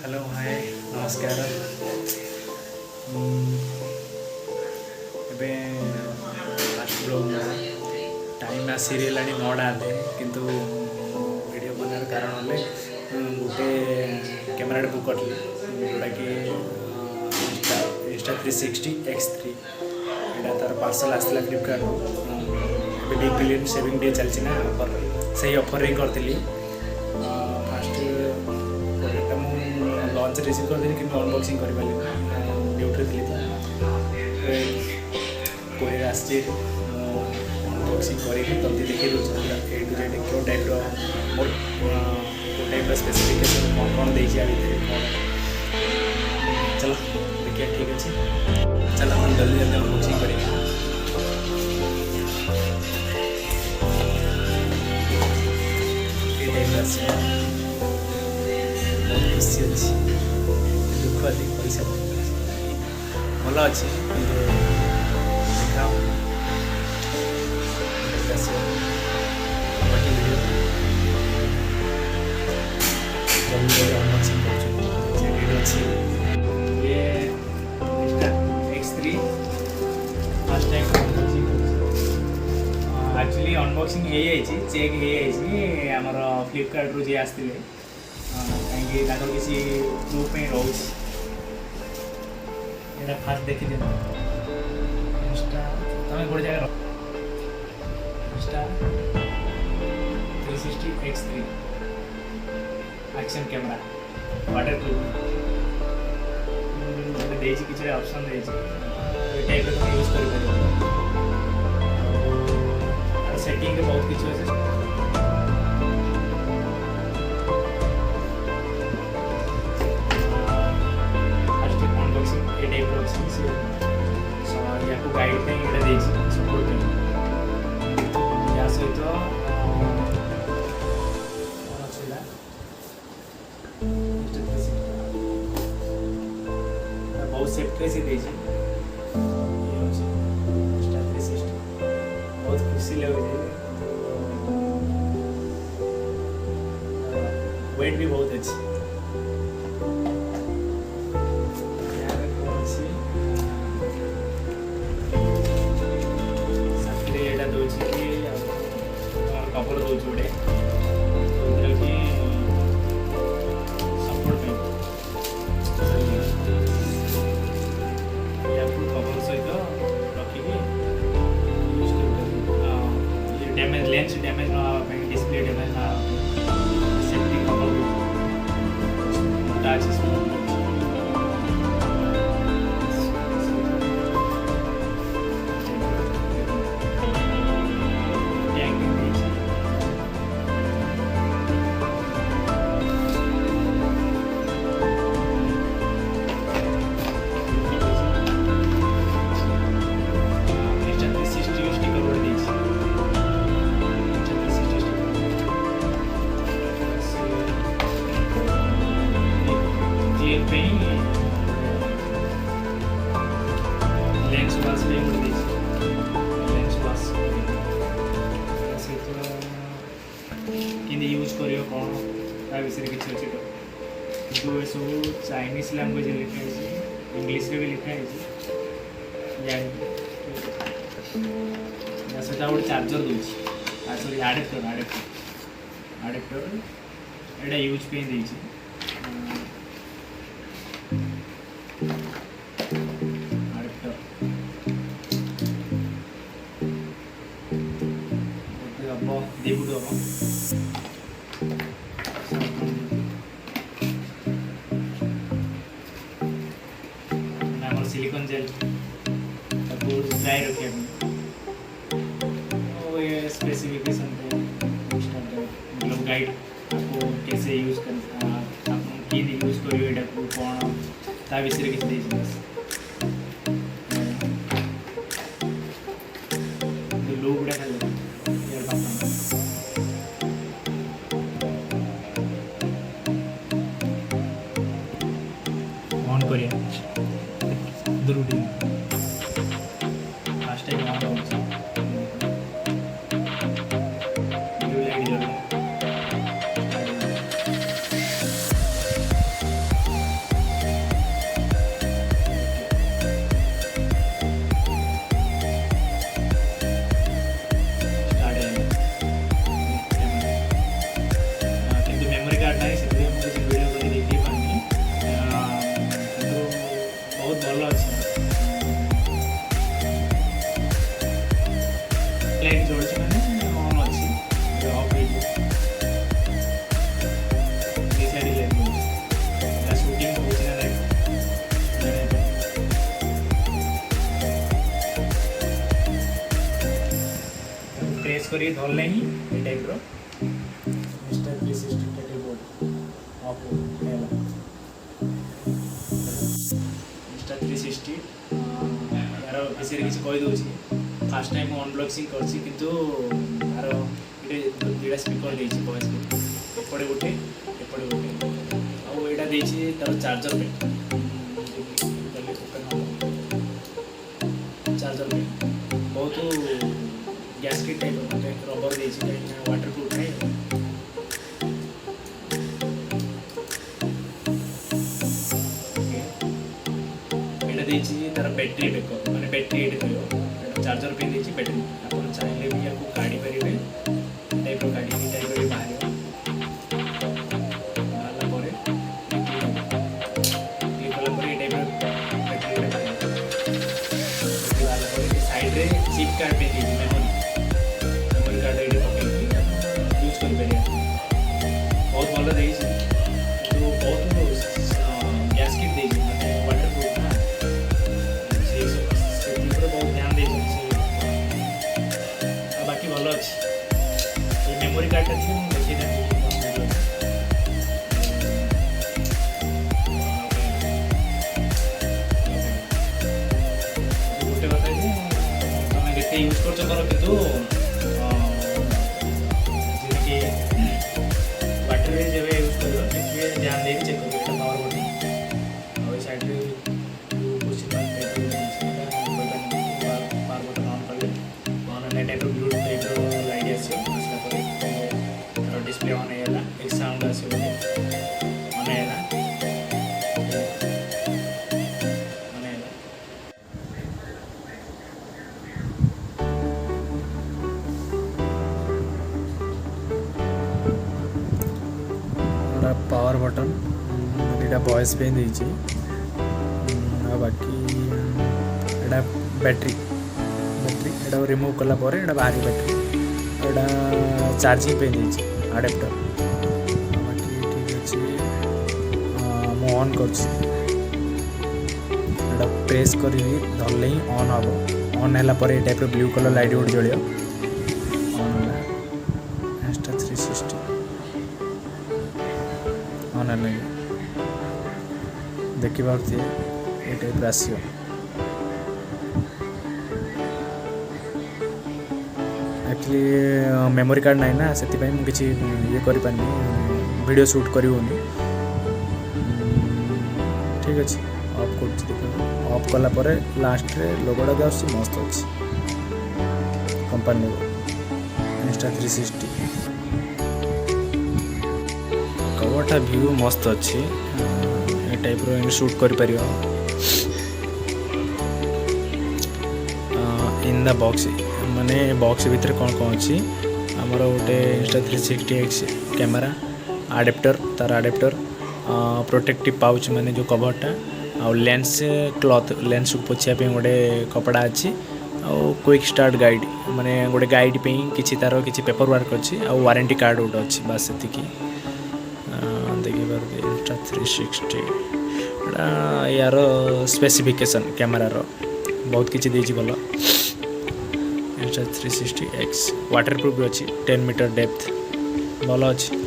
Hello hi नमस्कार ଏବେ first blog time ଆସିଗଲାଣି 9ଟା ହେଲେ କିନ୍ତୁ ଭିଡ଼ିଓ ବନେଇବାର କାରଣ ହେଲେ ଗୋଟେ କ୍ୟାମେରାଟେ ବୁକ୍ କରିଥିଲି ଯେଉଁଟାକି insta360 X3 ଏଇଟା ତା'ର ପାର୍ସଲ୍ ଆସିଥିଲା ଫ୍ଲିପକାର୍ଟରୁ ଏବେ ବିଗ୍ ବିଲିୟନ୍ ସେଭିଂ ଡେ ଚାଲିଛି ନା ଅଫର୍ ସେଇ ଅଫର୍ରେ ହିଁ କରିଥିଲି ଫାଷ୍ଟ ପ୍ରୋଡ଼କ୍ଟଟା ମୁଁ ଲଞ୍ଚ ରିସିଭ୍ କରିଥିଲି କିନ୍ତୁ ଅନବକ୍ସିଂ କରିପାରିଲିନି ଡ୍ୟୁଟିରେ ଥିଲି ତ କୋରିୟର ଆସିଛି ଅନବକ୍ସିଂ କରିକି ଜଲ୍ଦି ଦେଖେଇ ଦେଉଛି ପୁରା ଏ ଟୁ ଜେଡ୍ କେଉଁ ଟାଇପ୍ର ମୋର କେଉଁ ଟାଇପ୍ର ସ୍ପେସିଫିକେସନ୍ କ'ଣ କ'ଣ ଦେଇଛି ଆ ଭିତରେ କ'ଣ ଚାଲ ଦେଖିବା ଠିକ୍ ଅଛି ଚାଲ ଆମେ ଜଲ୍ଦି ଜଲ୍ଦି ଅନବକ୍ସିଂ କରିବା ଏ ଟାଇପ୍ର ଆସିବ ବହୁତ ଖୁସି ଅଛି ଦୁଃଖ ଅଛି ପଇସା ଭଲ ଅଛି କିନ୍ତୁ ଦେଖାଅ ଆସିବ ବାକି ଭିଡ଼ିଓ ଜଲ୍ଦି ଅନବକ୍ସିଂ କରୁଛନ୍ତି ସେ ଭିଡ଼ିଓ ଅଛି ये X3 first time unboxing actually unboxing हो जाइए चेक हो जाइए आमर फ्लिपकार्ट रू जे आसते कहीं किसी प्रूफ में रोज यहाँ फास्ट देखी दिखाँ इंस्टा तुम गोटे जगह insta360 X3 action camera waterproof देजी किसी ऑप्शन देजी टाइप तुम यूज कर सेटिंग बहुत किसी अच्छे फर्स्ट अनबॉक्सिंग ए टाइप या गाइड पे ये देजी सपोर्ट या सहित बहुत सेफ्टी से देजी बहुत खुशी लगे वेट भी बहुत अच्छी यहाँ दौर कपड़ दौर गोटे सपोर्ट कवर सहित रखिकी डैमेज लेंस डैमेज ना डिस्प्ले डैमेज ना safety cover touch lens glass भी लेंस ग्लास कि यूज कर कौन ता विषय किसी अच्छे तो कितु ये सब चाइनीज लैंग्वेज लिखाई इंग्लीश भी लिखाई सहित गोटे चार्जर दूसरी सॉरी आडेप्टर एटा यूज पे देती देबुट हम सिलिकॉन जेल ड्राई रखे ये स्पेसिफिकेशन मतलब गाइड आपको कैसे यूज कर यूज कर कौन ता विषय किसी लुक गुड़ा खाली ऑन करिए रूटीन फास्ट टाइम ऑन होगा लाइट जल करी धरले ही ये type row insta360 keyboard of हैला insta360 यार विषय किसी कहि दोछि फर्स्ट टाइम अनबॉक्सिंग करछि किंतु यार इटे दुटा स्पीकर देछि वॉइस एपड़े गोटे आ एटा देछि तार चार्जर पे चार्जर पे बहुत गैस्केट टाइप मतलब रबर देछि वाटर प्रूफ है एटा देछि तार बैटरी बैकअप माने बैटरी एटे करियो चार्जर पे देछि बैटरी अपन चाहिले भी आपको गाड़ी परिबे टाइप रो गाड़ी भी टाइप रो बाहर आला परे ये कला परे टाइप रो बैटरी रे बाहर आला परे साइड रे चिप कार्ड पे देछि मेमोरी कार्ड एटे पके यूज कर परिया बहुत भलो देछि तो बहुत गैस्केट देछि माने वाटर प्रूफ ना से बहुत ध्यान देछि बाकी भलो अछि ये मेमोरी कार्ड अछि देखि ना गोटे बात है तमे देखते यूज करछ करो किंतु जेकी बैटरी जेबे यूज करियो देखिए ध्यान दे चेक करियो एटा पावर बटन और साइड रे push button power button on कर ले ऑन ने टाइप ब्लू टाइप लाइट आसी उसका पर डिस्प्ले ऑन हैला एक साउंड आसी ऑन हैला पावर बटन एटा वॉइस पे देछि आ बाकी एटा बैटरी एटा रिमूव कला पर एटा बाहरी बैटरी एटा चार्जिंग पे देछि अडेप्टर बाकी ठीक अछि मो ऑन करछि एटा प्रेस करी धरले ही ऑन हबो ऑन हैला पर ए टाइप रो ब्लू कलर लाइट उड जळियो ऑन होला insta360 ऑन है देखी पार्थे ये टाइप आसियो एक्चुअली मेमोरी कार्ड नहीं ना से मुझे ये कर वीडियो शूट कर ठीक अच्छे ऑफ कर ऑफ कला लास्ट रे लोगोटा भी मस्त अच्छे कंपनी insta360 कवरटा व्यू मस्त अच्छी ये टाइप रो शूट कर पारियो इन द बॉक्स माने बॉक्स भीतर कौन कौन अच्छी आमर गोटे insta360 कैमेरा अडेप्टर तार अडेप्टर प्रोटेक्टिव पाउच माने जो कवरटा आ लेंस क्लॉथ लेंस को पोछिया पे गोटे कपड़ा अच्छी आ क्विक स्टार्ट गाइड माने गोटे गाइड पे किछि तार किछि पेपर वर्क अच्छी आ वारंटी कार्ड गोटे अच्छी बस सेतिकी देखिए insta360 यार स्पेसिफिकेशन कैमरा रो बहुत किछि देछि भलो insta360X वाटर प्रूफ भी अच्छी 10 मीटर डेप्थ भलो अच्छी।